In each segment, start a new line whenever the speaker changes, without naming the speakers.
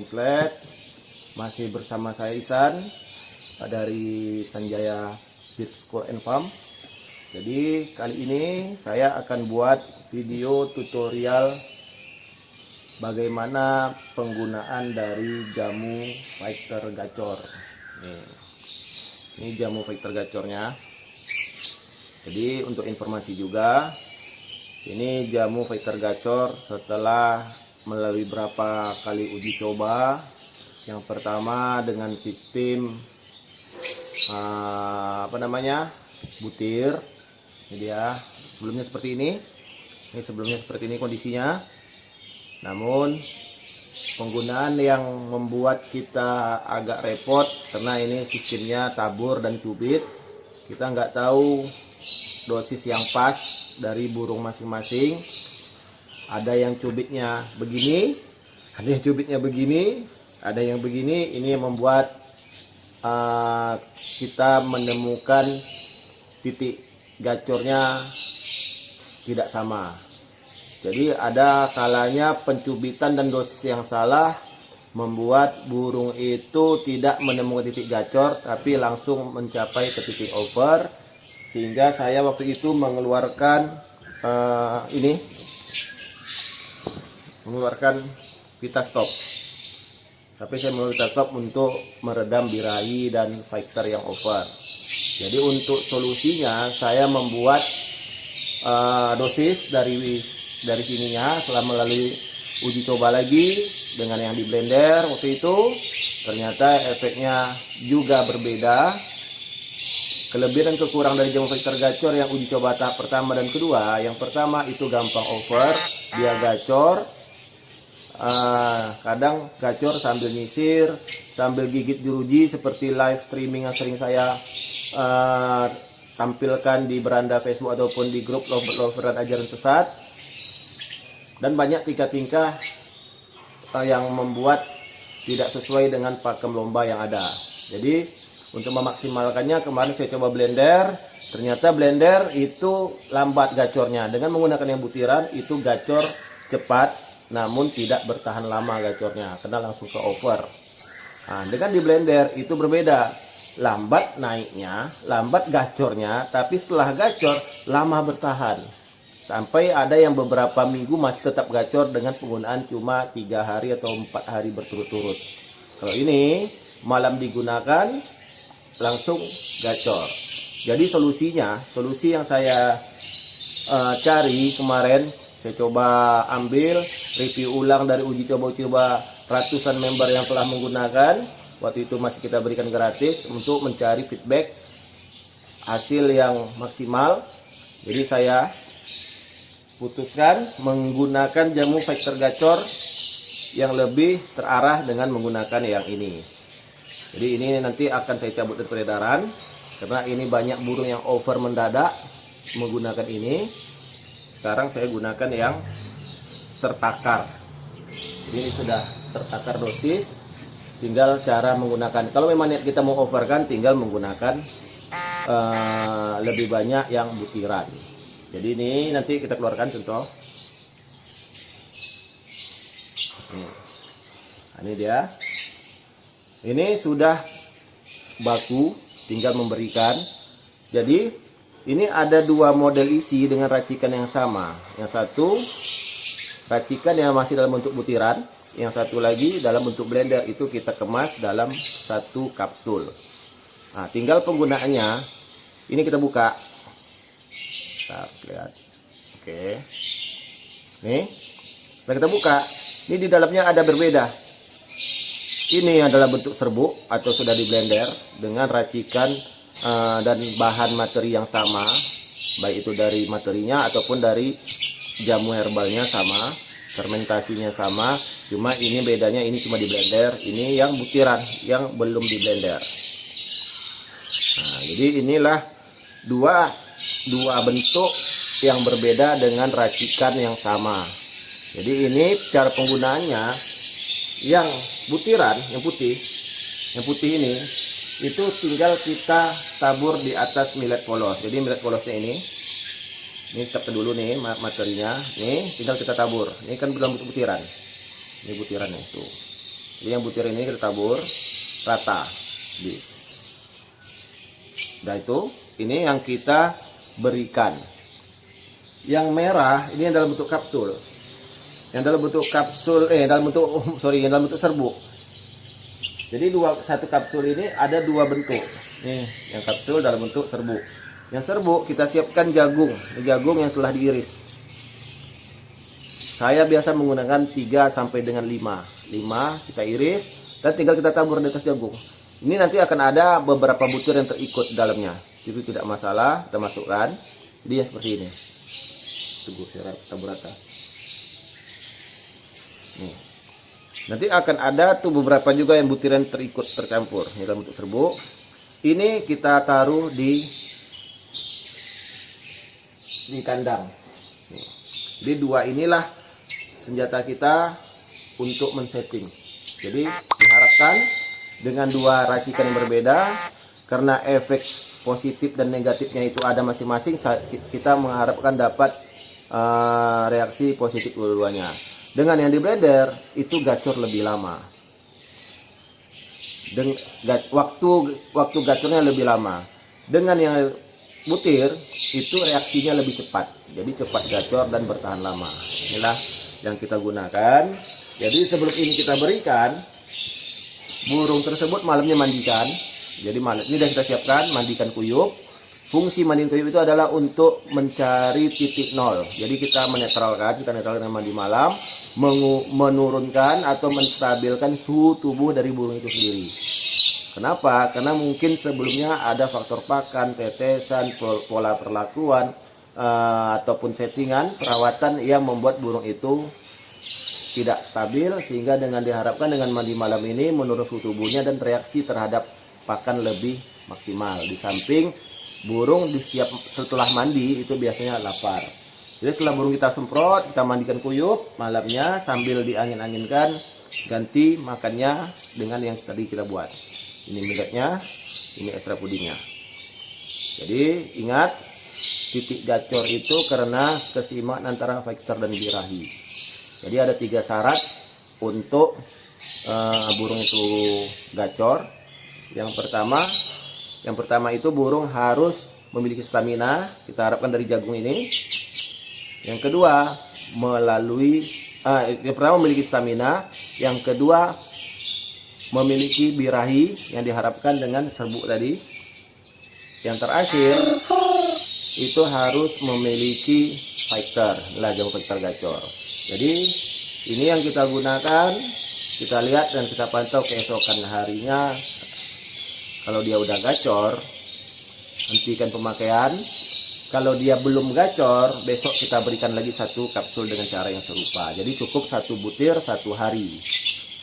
Konslet. Masih bersama saya Isan dari Sanjaya Beef School and Farm. Jadi kali ini saya akan buat video tutorial bagaimana penggunaan dari jamu fighter gacor. Ini jamu fighter gacornya. Jadi untuk informasi juga, ini jamu fighter gacor setelah melalui berapa kali uji coba. Yang pertama dengan sistem butir. Ini dia sebelumnya seperti ini. Ini sebelumnya seperti ini kondisinya. Namun penggunaan yang membuat kita agak repot karena ini sistemnya tabur dan cubit. Kita nggak tahu dosis yang pas dari burung masing-masing. Ada yang cubitnya begini, ada yang cubitnya begini, ada yang begini. Ini yang membuat kita menemukan titik gacornya tidak sama. Jadi ada kalanya pencubitan dan dosis yang salah membuat burung itu tidak menemukan titik gacor, tapi langsung mencapai ke titik over, sehingga saya waktu itu mengeluarkan pita stop. Tapi saya mengeluarkan pita stop untuk meredam birahi dan fighter yang over. Jadi untuk solusinya saya membuat dosis dari sininya setelah melalui uji coba lagi dengan yang di blender waktu itu, ternyata efeknya juga berbeda. Kelebihan dan kekurangan dari jamu fighter gacor yang uji coba tahap pertama dan kedua, yang pertama itu gampang over, dia gacor, kadang gacor sambil nyisir, sambil gigit jeruji seperti live streaming yang sering saya tampilkan di beranda Facebook ataupun di grup lover dan ajaran sesat. Dan banyak tingkah-tingkah yang membuat tidak sesuai dengan pakem lomba yang ada. Jadi untuk memaksimalkannya kemarin saya coba blender. Ternyata blender itu lambat gacornya. Dengan menggunakan yang butiran itu gacor cepat, namun tidak bertahan lama gacornya karena langsung ke over. Nah, dengan di blender itu berbeda. Lambat naiknya, lambat gacornya, tapi setelah gacor lama bertahan. Sampai ada yang beberapa minggu masih tetap gacor dengan penggunaan cuma 3 hari atau 4 hari berturut-turut. Kalau ini malam digunakan langsung gacor. Jadi solusi yang saya cari kemarin, saya coba ambil review ulang dari uji coba ratusan member yang telah menggunakan. Waktu itu masih kita berikan gratis untuk mencari feedback hasil yang maksimal. Jadi saya putuskan menggunakan jamu fighter gacor yang lebih terarah dengan menggunakan yang ini. Jadi ini nanti akan saya cabut dari peredaran karena ini banyak burung yang over mendadak menggunakan ini. Sekarang saya gunakan yang tertakar. Jadi ini sudah tertakar dosis, tinggal cara menggunakan. Kalau memang niat kita mau overkan, tinggal menggunakan lebih banyak yang butiran. Jadi ini nanti kita keluarkan contoh. Ini dia. Ini sudah baku, tinggal memberikan. Jadi ini ada dua model isi dengan racikan yang sama. Yang satu racikan yang masih dalam bentuk butiran, yang satu lagi dalam bentuk blender, itu kita kemas dalam satu kapsul. Nah, tinggal penggunaannya. Ini kita buka. Lihat. Oke. Nih. Setelah kita buka, ini di dalamnya ada berbeda. Ini adalah bentuk serbuk atau sudah di blender dengan racikan dan bahan materi yang sama, baik itu dari materinya ataupun dari jamu herbalnya sama, fermentasinya sama. Cuma ini bedanya, ini cuma di blender, ini yang butiran yang belum di blender. Nah, jadi inilah dua bentuk yang berbeda dengan racikan yang sama. Jadi ini cara penggunaannya, yang butiran, yang putih ini itu tinggal kita tabur di atas millet polos. Jadi millet polosnya ini step dulu nih materinya, nih tinggal kita tabur. Ini kan belum butiran, ini butirannya itu. Jadi yang butir ini kita tabur rata. Nah itu, ini yang kita berikan. Yang merah ini yang dalam bentuk kapsul. Yang dalam bentuk kapsul, yang dalam bentuk serbuk. Jadi satu kapsul ini ada dua bentuk. Nih, yang kapsul dalam bentuk serbuk. Yang serbuk kita siapkan jagung yang telah diiris. Saya biasa menggunakan 3 sampai dengan 5 kita iris dan tinggal kita tabur di atas jagung. Ini nanti akan ada beberapa butir yang terikut dalamnya. Itu tidak masalah, kita masukkan. Jadi yang seperti ini. Tunggu saya tabur rata. Nih. Nanti akan ada tuh beberapa juga yang butiran terikut tercampur. Ini dalam bentuk serbuk. Ini kita taruh di kandang. Nih. Jadi dua inilah senjata kita untuk men-setting. Jadi diharapkan dengan dua racikan yang berbeda, karena efek positif dan negatifnya itu ada masing-masing, kita mengharapkan dapat reaksi positif dua-duanya. Dengan yang di blender itu gacor lebih lama. Waktu gacornya lebih lama. Dengan yang butir itu reaksinya lebih cepat. Jadi cepat gacor dan bertahan lama. Inilah yang kita gunakan. Jadi sebelum ini kita berikan, burung tersebut malamnya mandikan. Jadi malam ini sudah kita siapkan, mandikan kuyup. Fungsi mandikan kuyup itu adalah untuk mencari titik nol. Jadi kita netralkan dengan mandi malam, menurunkan atau menstabilkan suhu tubuh dari burung itu sendiri. Kenapa? Karena mungkin sebelumnya ada faktor pakan, tetesan, pola perlakuan, ataupun settingan perawatan yang membuat burung itu tidak stabil, sehingga dengan diharapkan dengan mandi malam ini menurun suhu tubuhnya dan reaksi terhadap pakan lebih maksimal. Di samping burung setelah mandi itu biasanya lapar. Jadi setelah burung kita semprot, kita mandikan kuyup malamnya sambil diangin-anginkan, ganti makannya dengan yang tadi kita buat. Ini milletnya, ini ekstra pudingnya. Jadi ingat, titik gacor itu karena keseimbangan antara faktor dan birahi. Jadi ada 3 syarat untuk burung itu gacor. Yang pertama itu burung harus memiliki stamina. Kita harapkan dari jagung ini. Yang kedua yang pertama memiliki stamina. Yang kedua memiliki birahi yang diharapkan dengan serbuk tadi. Yang terakhir itu harus memiliki fighter, inilah jagung fighter gacor. Jadi ini yang kita gunakan, kita lihat dan kita pantau keesokan harinya. Kalau dia udah gacor, hentikan pemakaian. Kalau dia belum gacor, besok kita berikan lagi 1 kapsul dengan cara yang serupa. Jadi cukup 1 butir 1 hari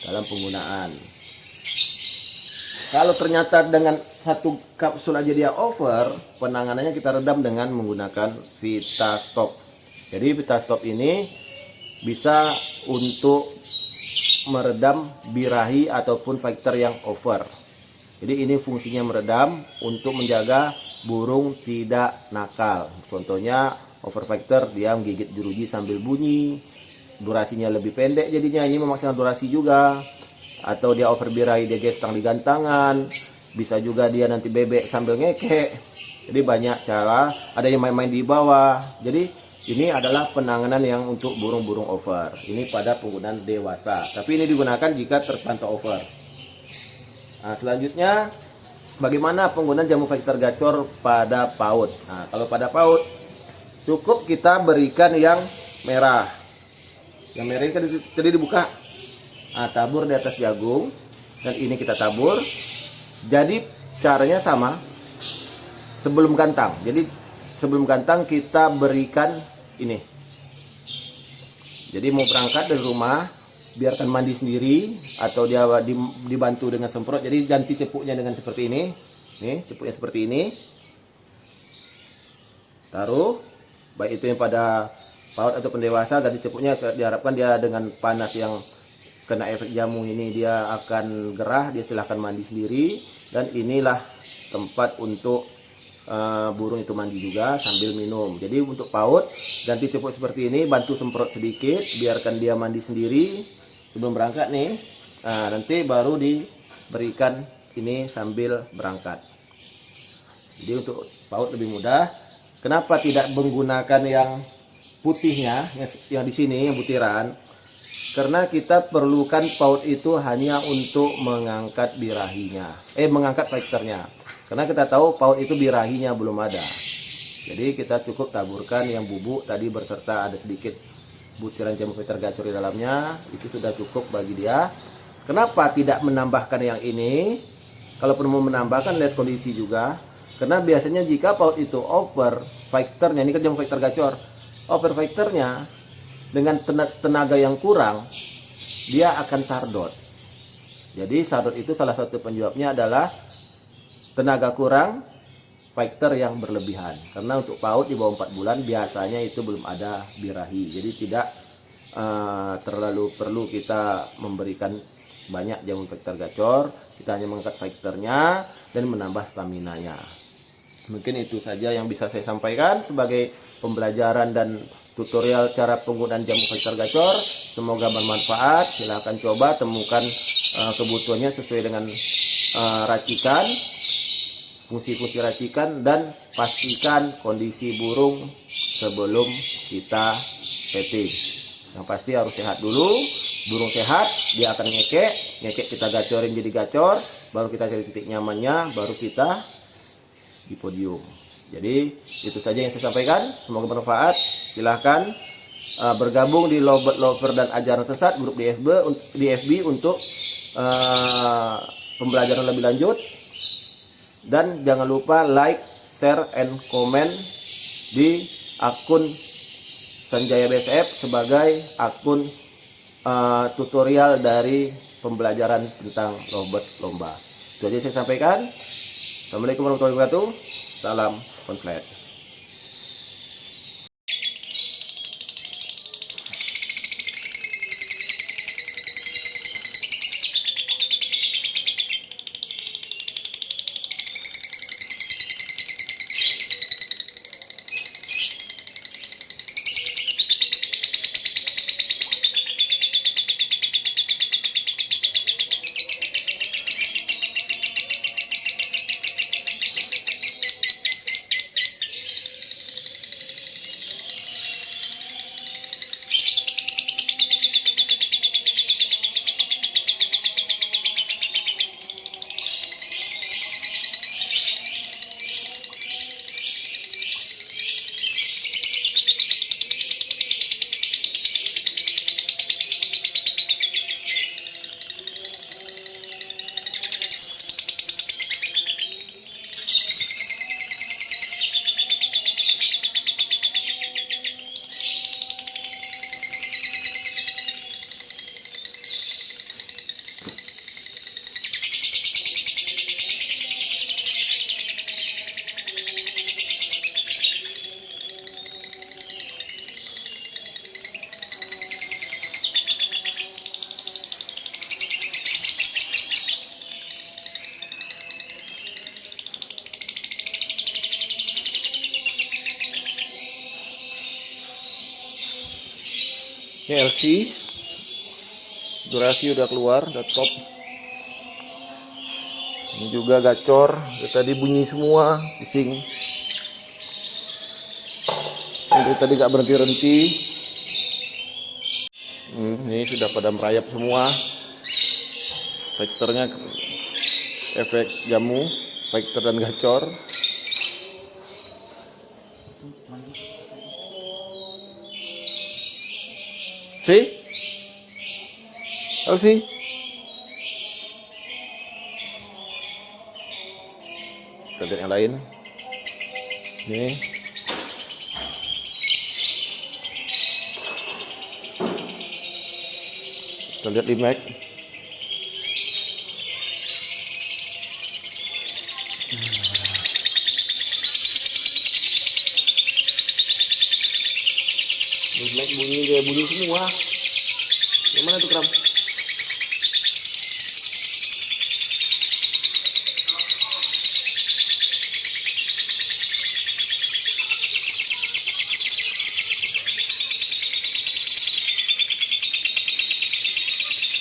dalam penggunaan. Kalau ternyata dengan 1 kapsul aja dia over, penanganannya kita redam dengan menggunakan Vitastop. Jadi Vitastop ini bisa untuk meredam birahi ataupun faktor yang over. Jadi ini fungsinya meredam untuk menjaga burung tidak nakal. Contohnya over factor, dia menggigit jeruji sambil bunyi, durasinya lebih pendek, jadinya ini memaksimalkan durasi juga. Atau dia over birahi, dia gestang di gantangan, bisa juga dia nanti bebek sambil ngekek. Jadi banyak cara, ada yang main-main di bawah. Jadi ini adalah penanganan yang untuk burung-burung over. Ini pada penggunaan dewasa, tapi ini digunakan jika terpantau over. Nah, selanjutnya bagaimana penggunaan jamu faktor gacor pada PAUD. Nah, kalau pada PAUD cukup kita berikan yang merah. Yang merah ini kan tadi dibuka. Nah, tabur di atas jagung dan ini kita tabur. Jadi caranya sama sebelum gantang. Jadi sebelum gantang kita berikan ini. Jadi mau berangkat dari rumah, biarkan mandi sendiri atau dia dibantu dengan semprot. Jadi ganti cepuknya dengan seperti ini. Nih, cepuknya seperti ini. Taruh, baik itu yang pada PAUD atau pendewasa, ganti cepuknya. Diharapkan dia dengan panas yang kena efek jamu ini dia akan gerah, dia silahkan mandi sendiri. Dan inilah tempat untuk burung itu mandi juga sambil minum. Jadi untuk PAUD ganti cepuk seperti ini, bantu semprot sedikit, biarkan dia mandi sendiri sebelum berangkat nih. Nah, nanti baru diberikan ini sambil berangkat. Jadi untuk PAUD lebih mudah. Kenapa tidak menggunakan yang putihnya, yang di sini, yang butiran? Karena kita perlukan PAUD itu hanya untuk mengangkat birahinya, mengangkat fighternya. Karena kita tahu PAUD itu birahinya belum ada. Jadi kita cukup taburkan yang bubuk tadi berserta ada sedikit butiran jamu fighter gacor di dalamnya, itu sudah cukup bagi dia. Kenapa tidak menambahkan yang ini? Kalaupun mau menambahkan, lihat kondisi juga. Karena biasanya jika PAUD itu over fighternya, ini kan jamu fighter gacor, over fighternya dengan tenaga yang kurang, dia akan sardot. Jadi sardot itu salah satu penyebabnya adalah tenaga kurang, fighter yang berlebihan. Karena untuk PAUD di bawah 4 bulan biasanya itu belum ada birahi. Jadi tidak terlalu perlu kita memberikan banyak jamu fighter gacor. Kita hanya mengangkat fighternya dan menambah stamina-nya. Mungkin itu saja yang bisa saya sampaikan sebagai pembelajaran dan tutorial cara penggunaan jamu fighter gacor. Semoga bermanfaat. Silahkan coba, temukan kebutuhannya sesuai dengan racikan, fungsi-fungsi racikan, dan pastikan kondisi burung sebelum kita petting. Yang pasti harus sehat dulu. Burung sehat, dia akan ngekek kita gacorin jadi gacor, baru kita cari titik nyamannya, baru kita di podium. Jadi itu saja yang saya sampaikan, semoga bermanfaat. Silahkan bergabung di Lovebird Lover dan Ajaran Sesat grup di FB untuk pembelajaran lebih lanjut. Dan jangan lupa like, share, and comment di akun Sanjaya BSF sebagai akun tutorial dari pembelajaran tentang lovebird lomba. Itu aja saya sampaikan. Assalamualaikum warahmatullahi wabarakatuh. Salam konslet. Ini LC, durasi udah keluar, udah top. Ini juga gacor, tadi bunyi semua, bising. Ini tadi gak berhenti-henti. Ini sudah pada merayap semua. Fighternya efek jamu, fighter dan gacor. Elsie, kita lihat yang lain. Nih, kita lihat di Mac. Mac bunyi semua. Yang mana tuh, Kram?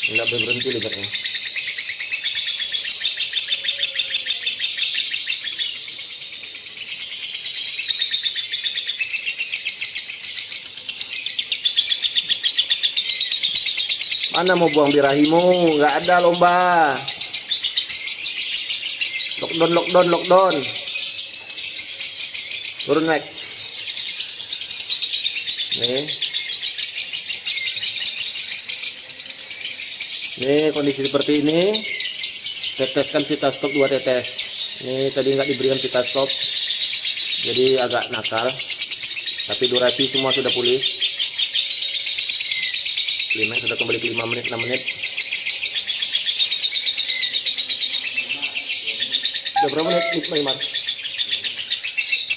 Nggak berhenti libatnya. Mana mau buang birahimu? Nggak ada lomba. Lockdown, lockdown, lockdown. Turun naik. Nih. Nih kondisi seperti ini. Teteskan vita stop 2 tetes. Ini tadi nggak diberikan vita stop, jadi agak nakal. Tapi durasi semua sudah pulih. Klimaks sudah kembali ke 5 menit, 6 menit. Udah berapa menit?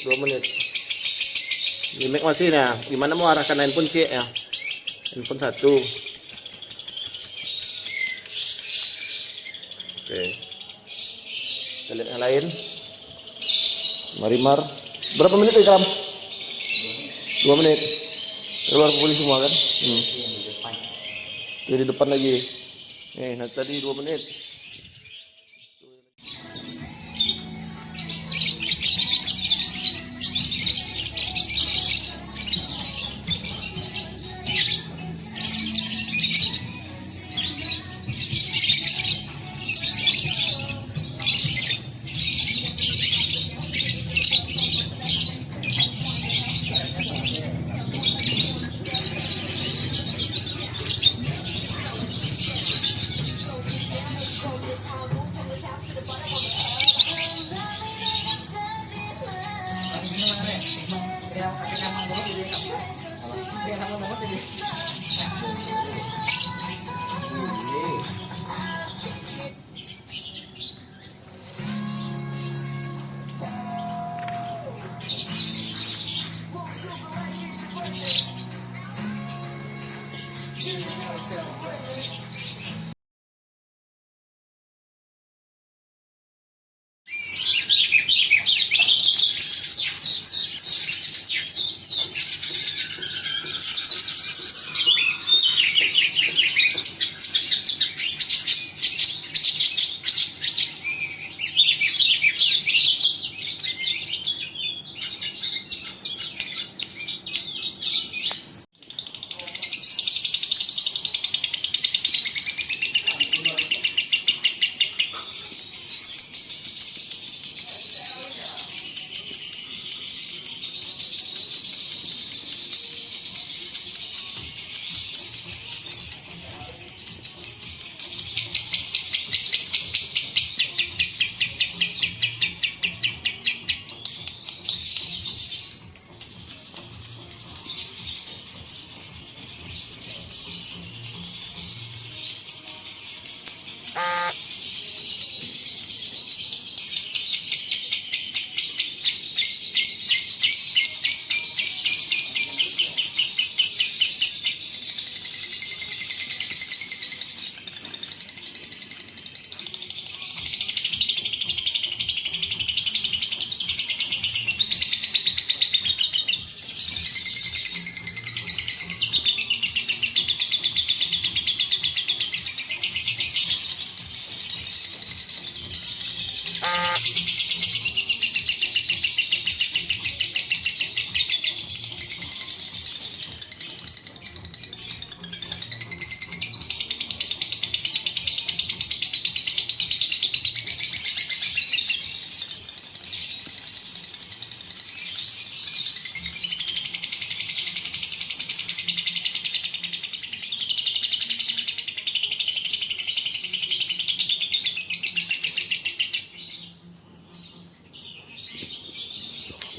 2 menit. Klimaks masih ya. Gimana mau arahkan handphone sih ya? Handphone 1. Oke. Kita lihat yang lain. Marimar. Berapa menit ya, Kram? 2 menit. Keluar pulih semua kan? Di depan lagi. Nah tadi 2 menit.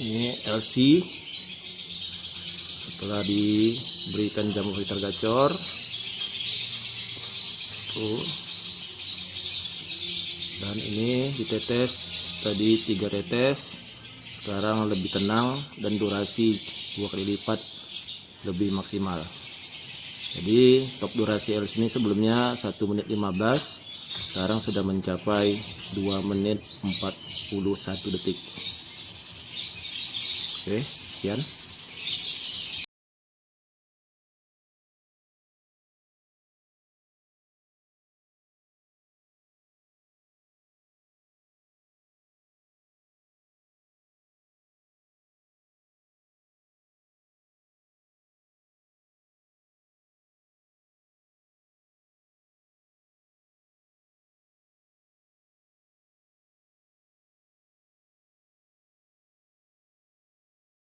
Ini LC setelah diberikan jamu filter gacor tuh, dan ini ditetes tadi 3 tetes, sekarang lebih tenang dan durasi 2 kali lipat lebih maksimal. Jadi top durasi LC ini sebelumnya 1 menit 15, sekarang sudah mencapai 2 menit 41 detik. Oke, sekian.